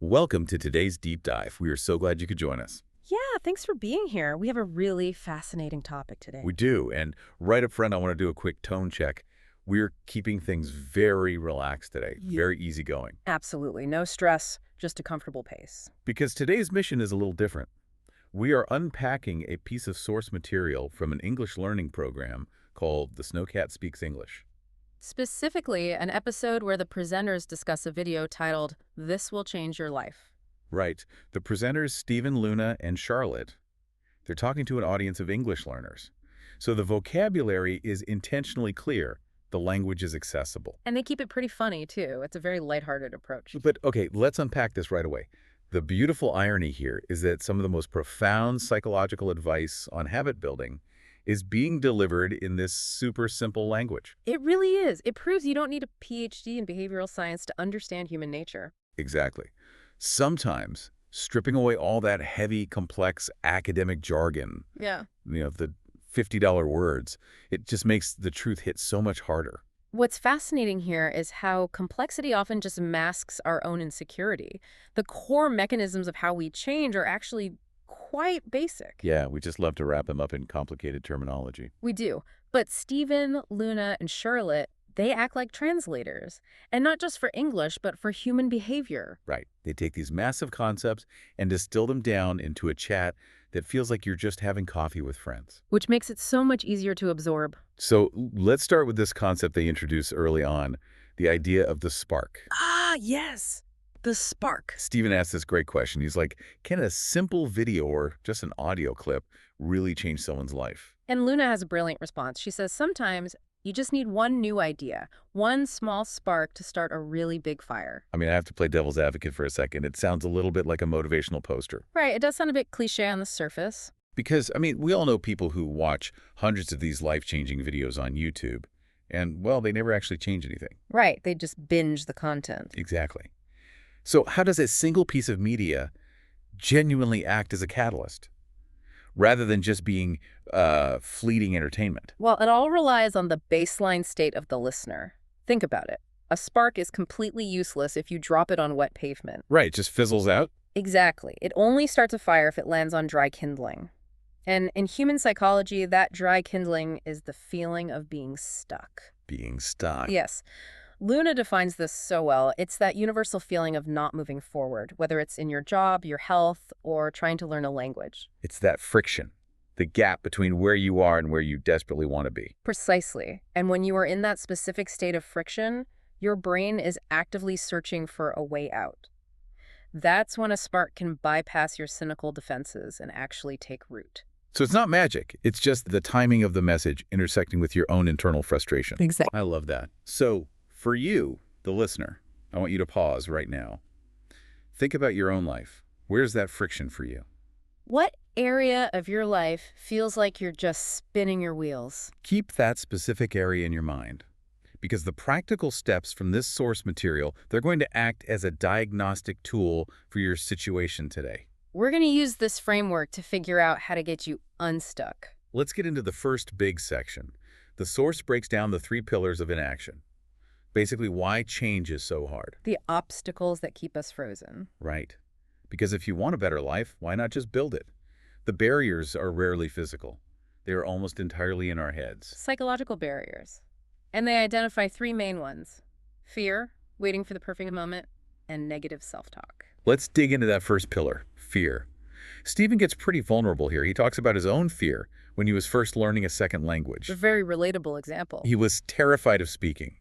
Welcome to today's deep dive. We are so glad you could join us. Yeah, thanks for being here. We have a really fascinating topic today. We do. And right up front, I want to do a quick tone check. We're keeping things very relaxed today, very easygoing. Absolutely. No stress, just a comfortable pace. Because today's mission is a little different. We are unpacking a piece of source material from an English learning program called The Snowcat Speaks English. Specifically, an episode where the presenters discuss a video titled, "This Will Change Your Life." Right. The presenters, Stephen, Luna, and Charlotte, they're talking to an audience of English learners. So the vocabulary is intentionally clear. The language is accessible. And they keep it pretty funny, too. It's a very lighthearted approach. But okay, let's unpack this right away. The beautiful irony here is that some of the most profound psychological advice on habit building is being delivered in this super simple language. It really is. It proves you don't need a PhD in behavioral science to understand human nature. Exactly. Sometimes stripping away all that heavy, complex academic jargon, Yeah. the $50 words, it just makes the truth hit so much harder. What's fascinating here is how complexity often just masks our own insecurity. The core mechanisms of how we change are actually quite basic. Yeah, we just love to wrap them up in complicated terminology. We do. But Stephen, Luna, and Charlotte, they act like translators. And not just for English, but for human behavior. Right. They take these massive concepts and distill them down into a chat that feels like you're just having coffee with friends. Which makes it so much easier to absorb. So let's start with this concept they introduced early on, the idea of the spark. Ah, yes. The spark. Stephen asked this great question. He's like, can a simple video or just an audio clip really change someone's life? And Luna has a brilliant response. She says, sometimes you just need one new idea, one small spark to start a really big fire. I mean, I have to play devil's advocate for a second. It sounds a little bit like a motivational poster. Right. It does sound a bit cliche on the surface. Because, I mean, we all know people who watch hundreds of these life-changing videos on YouTube, and, well, they never actually change anything. Right. They just binge the content. Exactly. So how does a single piece of media genuinely act as a catalyst, rather than just being fleeting entertainment? Well, it all relies on the baseline state of the listener. Think about it. A spark is completely useless if you drop it on wet pavement. Right, just fizzles out? Exactly. It only starts a fire if it lands on dry kindling. And in human psychology, that dry kindling is the feeling of being stuck. Being stuck. Yes. Luna defines this so well. It's that universal feeling of not moving forward, whether it's in your job, your health, or trying to learn a language. It's that friction, the gap between where you are and where you desperately want to be. Precisely. And when you are in that specific state of friction, your brain is actively searching for a way out. That's when a spark can bypass your cynical defenses and actually take root. So it's not magic. It's just the timing of the message intersecting with your own internal frustration. Exactly. I love that. So for you, the listener, I want you to pause right now. Think about your own life. Where's that friction for you? What area of your life feels like you're just spinning your wheels? Keep that specific area in your mind, because the practical steps from this source material, they're going to act as a diagnostic tool for your situation today. We're going to use this framework to figure out how to get you unstuck. Let's get into the first big section. The source breaks down the 3 pillars of inaction. Basically, why change is so hard. The obstacles that keep us frozen. Right. Because if you want a better life, why not just build it? The barriers are rarely physical. They are almost entirely in our heads. Psychological barriers. And they identify 3 main ones: fear, waiting for the perfect moment, and negative self-talk. Let's dig into that first pillar, fear. Stephen gets pretty vulnerable here. He talks about his own fear when he was first learning a second language. A very relatable example. He was terrified of speaking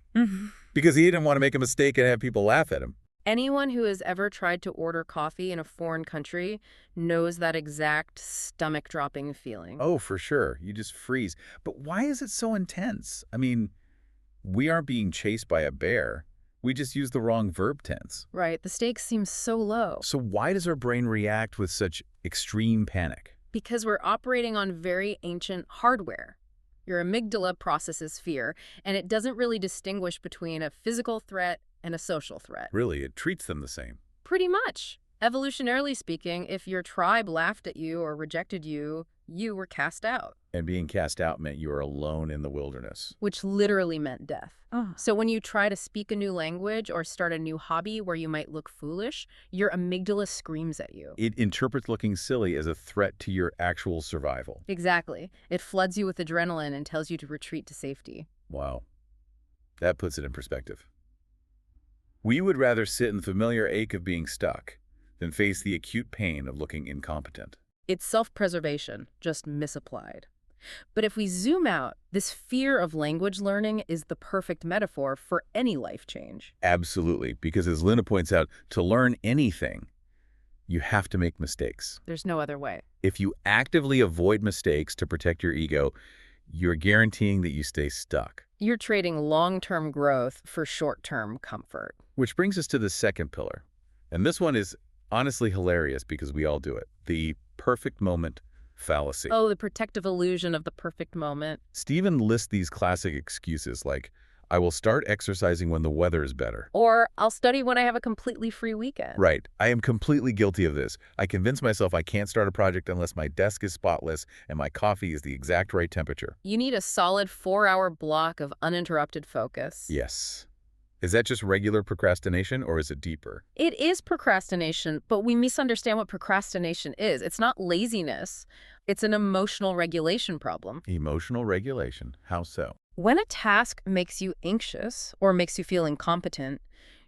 because he didn't want to make a mistake and have people laugh at him. Anyone who has ever tried to order coffee in a foreign country knows that exact stomach-dropping feeling. Oh, for sure. You just freeze. But why is it so intense? I mean, we aren't being chased by a bear. We just use the wrong verb tense. Right. The stakes seem so low. So why does our brain react with such extreme panic? Because we're operating on very ancient hardware. Your amygdala processes fear, and it doesn't really distinguish between a physical threat and a social threat. Really, it treats them the same. Pretty much. Evolutionarily speaking, if your tribe laughed at you or rejected you, you were cast out. And being cast out meant you were alone in the wilderness. which literally meant death. Oh. So when you try to speak a new language or start a new hobby where you might look foolish, your amygdala screams at you. It interprets looking silly as a threat to your actual survival. Exactly. It floods you with adrenaline and tells you to retreat to safety. Wow. That puts it in perspective. We would rather sit in the familiar ache of being stuck than face the acute pain of looking incompetent. It's self-preservation, just misapplied. But if we zoom out, this fear of language learning is the perfect metaphor for any life change. Absolutely, because as Luna points out, to learn anything, you have to make mistakes. There's no other way. If you actively avoid mistakes to protect your ego, you're guaranteeing that you stay stuck. You're trading long-term growth for short-term comfort. Which brings us to the second pillar. And this one is honestly hilarious because we all do it. The perfect moment fallacy. Oh, the protective illusion of the perfect moment. Stephen lists these classic excuses like, I will start exercising when the weather is better. Or I'll study when I have a completely free weekend. Right. I am completely guilty of this. I convince myself I can't start a project unless my desk is spotless and my coffee is the exact right temperature. You need a solid 4-hour block of uninterrupted focus. Yes. Is that just regular procrastination or is it deeper? It is procrastination, but we misunderstand what procrastination is. It's not laziness. It's an emotional regulation problem. Emotional regulation. How so? When a task makes you anxious or makes you feel incompetent,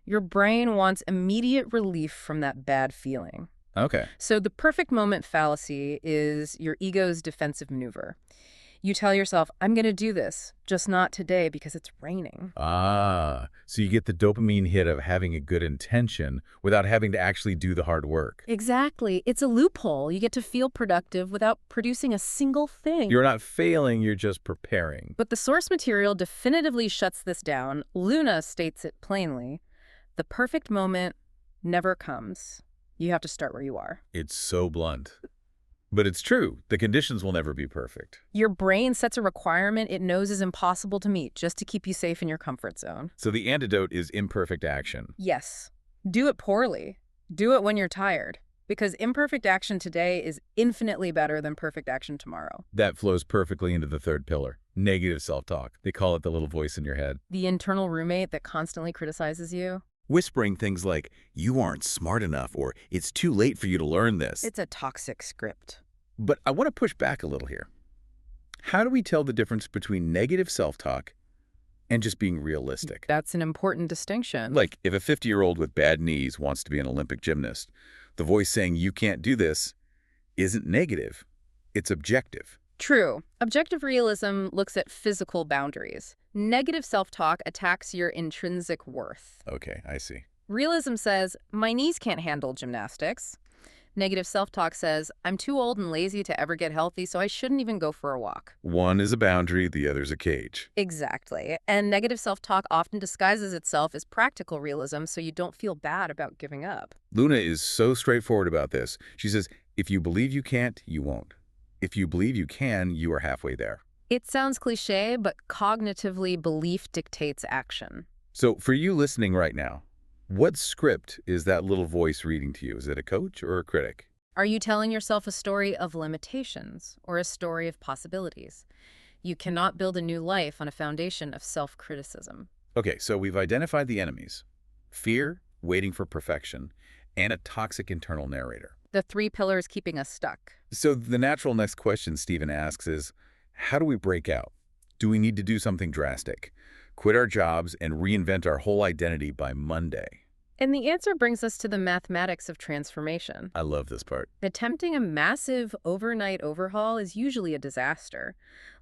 your brain wants immediate relief from that bad feeling. Okay. So the perfect moment fallacy is your ego's defensive maneuver. You tell yourself, I'm going to do this, just not today because it's raining. Ah, so you get the dopamine hit of having a good intention without having to actually do the hard work. Exactly. It's a loophole. You get to feel productive without producing a single thing. You're not failing, you're just preparing. But the source material definitively shuts this down. Luna states it plainly. The perfect moment never comes. You have to start where you are. It's so blunt. But it's true. The conditions will never be perfect. Your brain sets a requirement it knows is impossible to meet just to keep you safe in your comfort zone. So the antidote is imperfect action. Yes. Do it poorly. Do it when you're tired. Because imperfect action today is infinitely better than perfect action tomorrow. That flows perfectly into the third pillar, negative self-talk. They call it the little voice in your head. The internal roommate that constantly criticizes you. Whispering things like, you aren't smart enough, or it's too late for you to learn this. It's a toxic script. But I want to push back a little here. How do we tell the difference between negative self-talk and just being realistic? That's an important distinction. Like, if a 50-year-old with bad knees wants to be an Olympic gymnast, the voice saying you can't do this isn't negative. It's objective. True. Objective realism looks at physical boundaries. Negative self-talk attacks your intrinsic worth. Okay, I see. Realism says, my knees can't handle gymnastics. Negative self-talk says, I'm too old and lazy to ever get healthy, so I shouldn't even go for a walk. One is a boundary, the other's a cage. Exactly. And negative self-talk often disguises itself as practical realism, so you don't feel bad about giving up. Luna is so straightforward about this. She says, if you believe you can't, you won't. If you believe you can, you are halfway there. It sounds cliche, but cognitively, belief dictates action. So for you listening right now, what script is that little voice reading to you? Is it a coach or a critic? Are you telling yourself a story of limitations or a story of possibilities? You cannot build a new life on a foundation of self-criticism. Okay, so we've identified the enemies. Fear, waiting for perfection, and a toxic internal narrator. The 3 pillars keeping us stuck. So the natural next question Stephen asks is, how do we break out? Do we need to do something drastic? Quit our jobs and reinvent our whole identity by Monday? And the answer brings us to the mathematics of transformation. I love this part. Attempting a massive overnight overhaul is usually a disaster.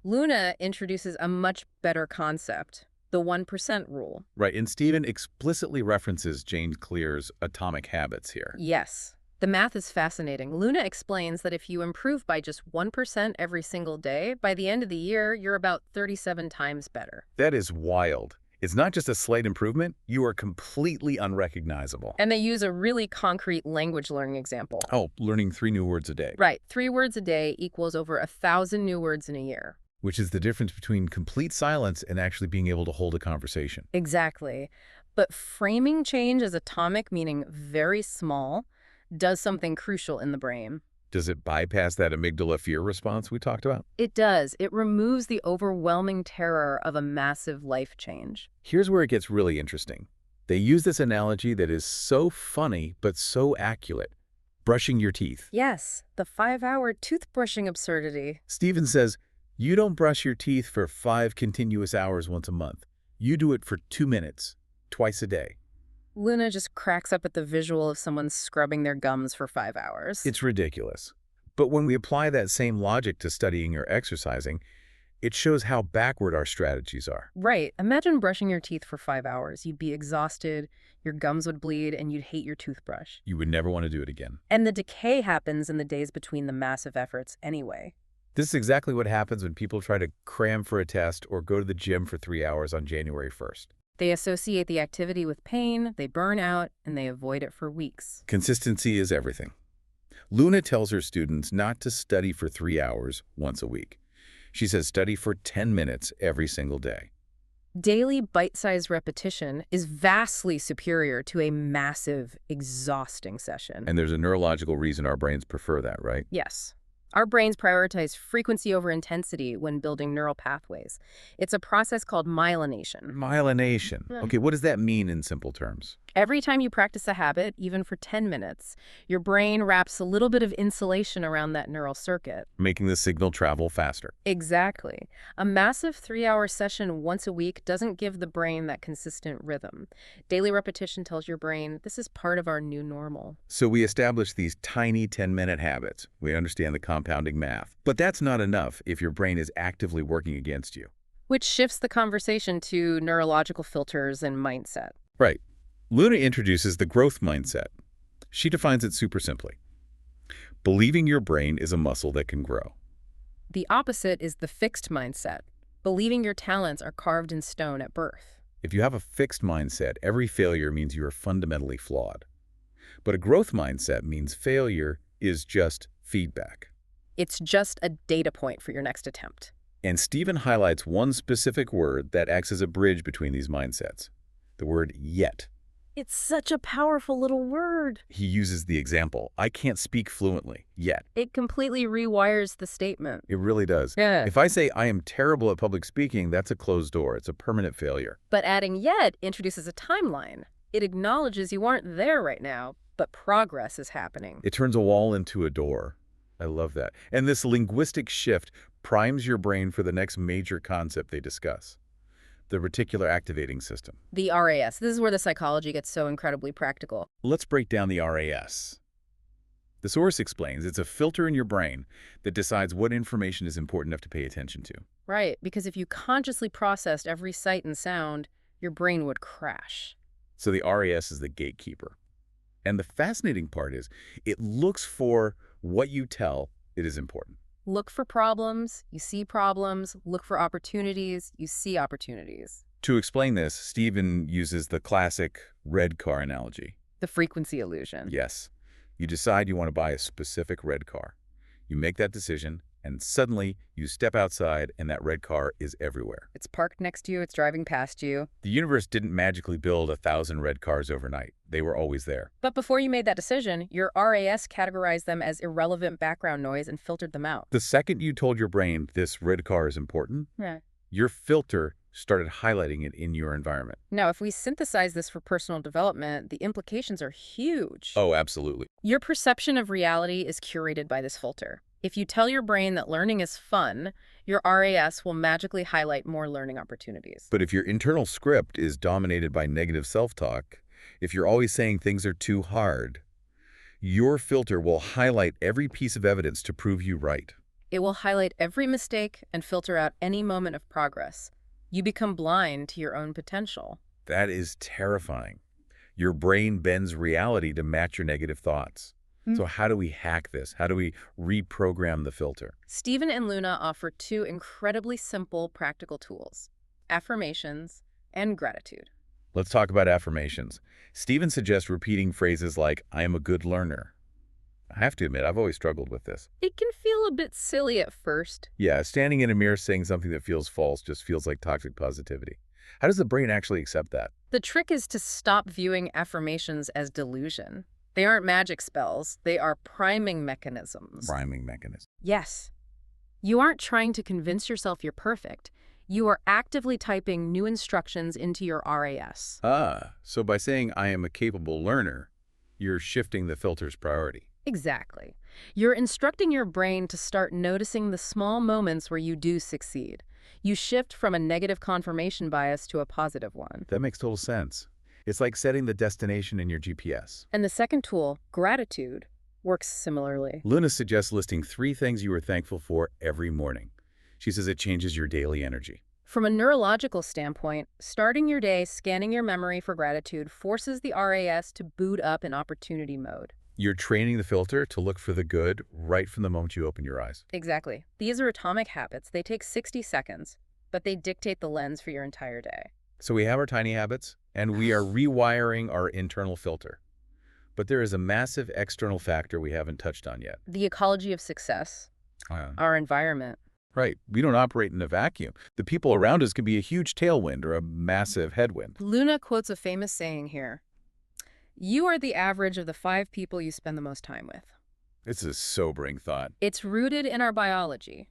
Luna introduces a much better concept, the 1% rule. Right, and Stephen explicitly references James Clear's Atomic Habits here. Yes. The math is fascinating. Luna explains that if you improve by just 1% every single day, by the end of the year, you're about 37 times better. That is wild. It's not just a slight improvement, you are completely unrecognizable. And they use a really concrete language learning example. Oh, learning 3 new words a day. Right. 3 words a day equals over 1,000 new words in a year. Which is the difference between complete silence and actually being able to hold a conversation. Exactly. But framing change as atomic, meaning very small, does something crucial in the brain. Does it bypass that amygdala fear response we talked about? It does. It removes the overwhelming terror of a massive life change. Here's where it gets really interesting. They use this analogy that is so funny but so accurate. Brushing your teeth. Yes, the 5-hour toothbrushing absurdity. Steven says, you don't brush your teeth for 5 continuous hours once a month. You do it for 2 minutes, twice a day. Luna just cracks up at the visual of someone scrubbing their gums for 5 hours. It's ridiculous. But when we apply that same logic to studying or exercising, it shows how backward our strategies are. Right. Imagine brushing your teeth for 5 hours. You'd be exhausted, your gums would bleed, and you'd hate your toothbrush. You would never want to do it again. And the decay happens in the days between the massive efforts anyway. This is exactly what happens when people try to cram for a test or go to the gym for 3 hours on January 1st. They associate the activity with pain, they burn out, and they avoid it for weeks. Consistency is everything. Luna tells her students not to study for 3 hours once a week. She says study for 10 minutes every single day. Daily bite-sized repetition is vastly superior to a massive, exhausting session. And there's a neurological reason our brains prefer that, right? Yes. Our brains prioritize frequency over intensity when building neural pathways. It's a process called myelination. Myelination. Okay, what does that mean in simple terms? Every time you practice a habit, even for 10 minutes, your brain wraps a little bit of insulation around that neural circuit. Making the signal travel faster. Exactly. A massive 3-hour session once a week doesn't give the brain that consistent rhythm. Daily repetition tells your brain, this is part of our new normal. So we establish these tiny 10-minute habits. We understand the compounding math. But that's not enough if your brain is actively working against you. Which shifts the conversation to neurological filters and mindset. Right. Luna introduces the growth mindset. She defines it super simply. Believing your brain is a muscle that can grow. The opposite is the fixed mindset, believing your talents are carved in stone at birth. If you have a fixed mindset, every failure means you are fundamentally flawed. But a growth mindset means failure is just feedback. It's just a data point for your next attempt. And Stephen highlights one specific word that acts as a bridge between these mindsets. The word yet. It's such a powerful little word. He uses the example, I can't speak fluently, yet. It completely rewires the statement. It really does. Yeah. If I say I am terrible at public speaking, that's a closed door. It's a permanent failure. But adding yet introduces a timeline. It acknowledges you aren't there right now, but progress is happening. It turns a wall into a door. I love that. And this linguistic shift primes your brain for the next major concept they discuss. The reticular activating system. The RAS. This is where the psychology gets so incredibly practical. Let's break down the RAS. The source explains it's a filter in your brain that decides what information is important enough to pay attention to. Right, because if you consciously processed every sight and sound, your brain would crash. So the RAS is the gatekeeper. And the fascinating part is it looks for what you tell it is important. Look for problems, you see problems. Look for opportunities, you see opportunities. To explain this, Stephen uses the classic red car analogy. The frequency illusion. Yes. You decide you want to buy a specific red car. You make that decision, and suddenly you step outside and that red car is everywhere. It's parked next to you, it's driving past you. The universe didn't magically build 1,000 red cars overnight. They were always there. But before you made that decision, your RAS categorized them as irrelevant background noise and filtered them out. The second you told your brain this red car is important, Yeah. your filter started highlighting it in your environment. Now, if we synthesize this for personal development, the implications are huge. Oh, absolutely. Your perception of reality is curated by this filter. If you tell your brain that learning is fun, your RAS will magically highlight more learning opportunities. But if your internal script is dominated by negative self-talk, if you're always saying things are too hard, your filter will highlight every piece of evidence to prove you right. It will highlight every mistake and filter out any moment of progress. You become blind to your own potential. That is terrifying. Your brain bends reality to match your negative thoughts. So how do we hack this? How do we reprogram the filter? Stephen and Luna offer 2 incredibly simple, practical tools: affirmations and gratitude. Let's talk about affirmations. Stephen suggests repeating phrases like, I am a good learner. I have to admit, I've always struggled with this. It can feel a bit silly at first. Yeah, standing in a mirror saying something that feels false just feels like toxic positivity. How does the brain actually accept that? The trick is to stop viewing affirmations as delusion. They aren't magic spells. They are priming mechanisms. Priming mechanism. Yes. You aren't trying to convince yourself you're perfect. You are actively typing new instructions into your RAS. So by saying I am a capable learner, you're shifting the filter's priority. Exactly. You're instructing your brain to start noticing the small moments where you do succeed. You shift from a negative confirmation bias to a positive one. That makes total sense. It's like setting the destination in your GPS. And the second tool, gratitude, works similarly. Luna suggests listing 3 things you are thankful for every morning. She says it changes your daily energy. From a neurological standpoint, starting your day scanning your memory for gratitude forces the RAS to boot up in opportunity mode. You're training the filter to look for the good right from the moment you open your eyes. Exactly. These are atomic habits. They take 60 seconds, but they dictate the lens for your entire day. So we have our tiny habits, and we are rewiring our internal filter. But there is a massive external factor we haven't touched on yet. The ecology of success, our environment. Right. We don't operate in a vacuum. The people around us can be a huge tailwind or a massive headwind. Luna quotes a famous saying here. You are the average of the 5 people you spend the most time with. It's a sobering thought. It's rooted in our biology.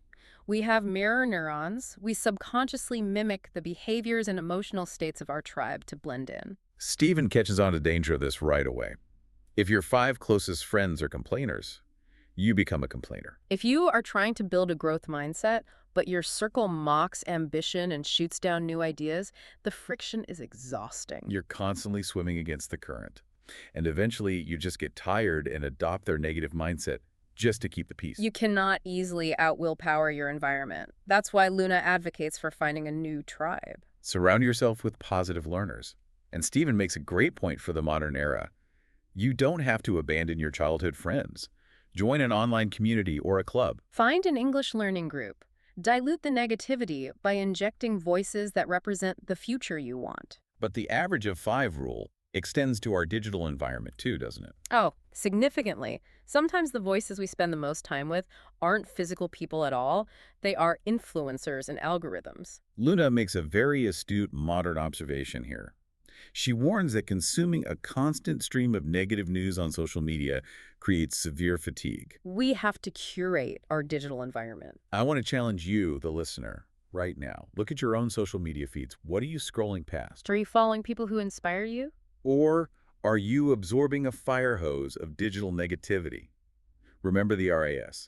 We have mirror neurons. We subconsciously mimic the behaviors and emotional states of our tribe to blend in. Stephen catches on to danger of this right away. If your 5 closest friends are complainers, you become a complainer. If you are trying to build a growth mindset, but your circle mocks ambition and shoots down new ideas, the friction is exhausting. You're constantly swimming against the current. And eventually, you just get tired and adopt their negative mindset just to keep the peace. You cannot easily out-willpower your environment. That's why Luna advocates for finding a new tribe. Surround yourself with positive learners. And Stephen makes a great point for the modern era. You don't have to abandon your childhood friends. Join an online community or a club. Find an English learning group. Dilute the negativity by injecting voices that represent the future you want. But the average of 5 rule extends to our digital environment too, doesn't it? Oh, significantly. Sometimes the voices we spend the most time with aren't physical people at all. They are influencers and algorithms. Luna makes a very astute modern observation here. She warns that consuming a constant stream of negative news on social media creates severe fatigue. We have to curate our digital environment. I want to challenge you, the listener, right now. Look at your own social media feeds. What are you scrolling past? Are you following people who inspire you? Or are you absorbing a fire hose of digital negativity? Remember the RAS.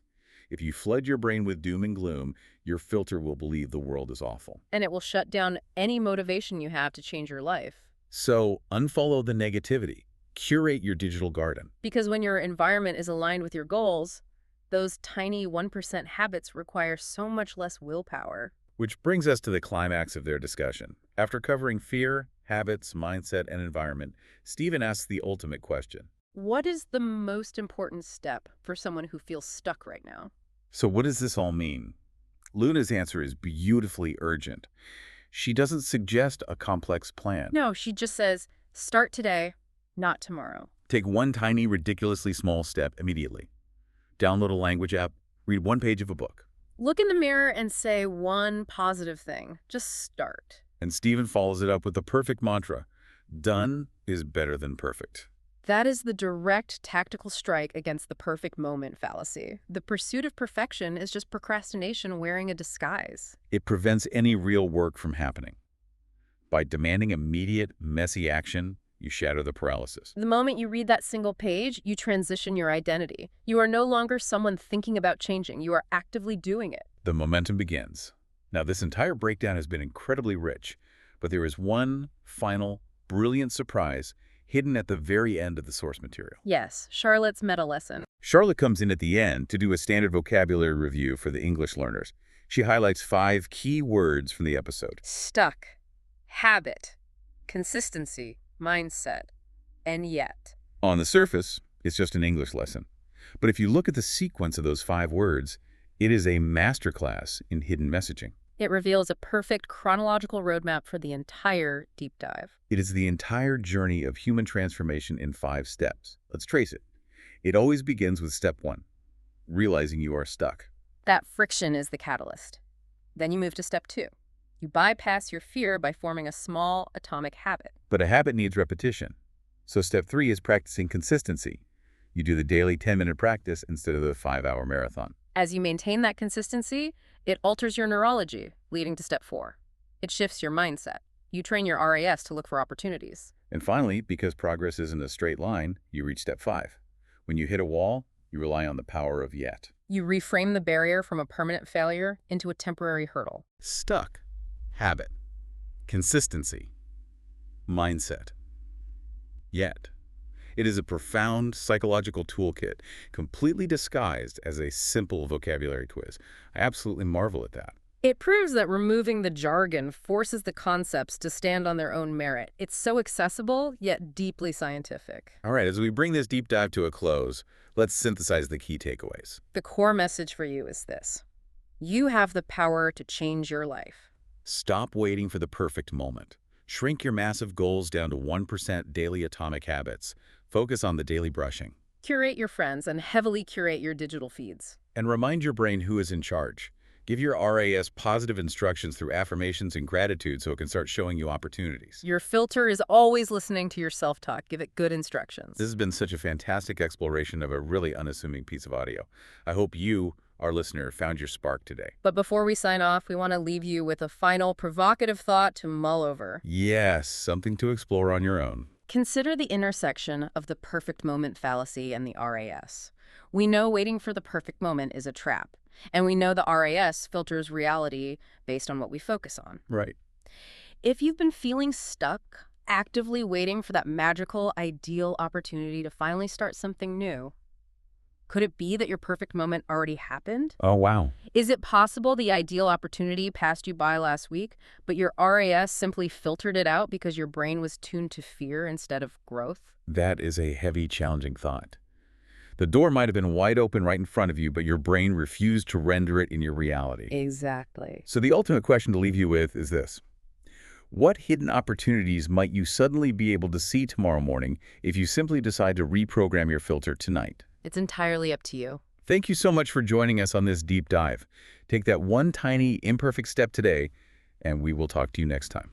If you flood your brain with doom and gloom, your filter will believe the world is awful. And it will shut down any motivation you have to change your life. So unfollow the negativity. Curate your digital garden. Because when your environment is aligned with your goals, those tiny 1% habits require so much less willpower. Which brings us to the climax of their discussion. After covering fear, habits, mindset, and environment, Stephen asks the ultimate question. What is the most important step for someone who feels stuck right now? So what does this all mean? Luna's answer is beautifully urgent. She doesn't suggest a complex plan. No, she just says, start today, not tomorrow. Take one tiny, ridiculously small step immediately. Download a language app, read 1 page of a book. Look in the mirror and say one positive thing. Just start. And Stephen follows it up with the perfect mantra. Done is better than perfect. That is the direct tactical strike against the perfect moment fallacy. The pursuit of perfection is just procrastination wearing a disguise. It prevents any real work from happening. By demanding immediate, messy action, you shatter the paralysis. The moment you read that single page, you transition your identity. You are no longer someone thinking about changing. You are actively doing it. The momentum begins. Now, this entire breakdown has been incredibly rich, but there is one final, brilliant surprise hidden at the very end of the source material. Yes, Charlotte's meta lesson. Charlotte comes in at the end to do a standard vocabulary review for the English learners. She highlights 5 key words from the episode. Stuck, habit, consistency, mindset, and yet. On the surface, it's just an English lesson. But if you look at the sequence of those 5 words, it is a masterclass in hidden messaging. It reveals a perfect chronological roadmap for the entire deep dive. It is the entire journey of human transformation in 5 steps. Let's trace it. It always begins with step 1, realizing you are stuck. That friction is the catalyst. Then you move to step 2. You bypass your fear by forming a small atomic habit. But a habit needs repetition. So step 3 is practicing consistency. You do the daily 10-minute practice instead of the 5-hour marathon. As you maintain that consistency, it alters your neurology, leading to step 4. It shifts your mindset. You train your RAS to look for opportunities. And finally, because progress isn't a straight line, you reach step 5. When you hit a wall, you rely on the power of yet. You reframe the barrier from a permanent failure into a temporary hurdle. Stuck. Habit. Consistency. Mindset. Yet. It is a profound psychological toolkit, completely disguised as a simple vocabulary quiz. I absolutely marvel at that. It proves that removing the jargon forces the concepts to stand on their own merit. It's so accessible, yet deeply scientific. All right, as we bring this deep dive to a close, let's synthesize the key takeaways. The core message for you is this: you have the power to change your life. Stop waiting for the perfect moment. Shrink your massive goals down to 1% daily atomic habits. Focus on the daily brushing. Curate your friends and heavily curate your digital feeds. And remind your brain who is in charge. Give your RAS positive instructions through affirmations and gratitude so it can start showing you opportunities. Your filter is always listening to your self-talk. Give it good instructions. This has been such a fantastic exploration of a really unassuming piece of audio. I hope you, our listener, found your spark today. But before we sign off, we want to leave you with a final provocative thought to mull over. Yes, something to explore on your own. Consider the intersection of the perfect moment fallacy and the RAS. We know waiting for the perfect moment is a trap, and we know the RAS filters reality based on what we focus on. Right. If you've been feeling stuck, actively waiting for that magical, ideal opportunity to finally start something new, could it be that your perfect moment already happened? Oh, wow. Is it possible the ideal opportunity passed you by last week, but your RAS simply filtered it out because your brain was tuned to fear instead of growth? That is a heavy, challenging thought. The door might have been wide open right in front of you, but your brain refused to render it in your reality. Exactly. So the ultimate question to leave you with is this. What hidden opportunities might you suddenly be able to see tomorrow morning if you simply decide to reprogram your filter tonight? It's entirely up to you. Thank you so much for joining us on this deep dive. Take that one tiny, imperfect step today, and we will talk to you next time.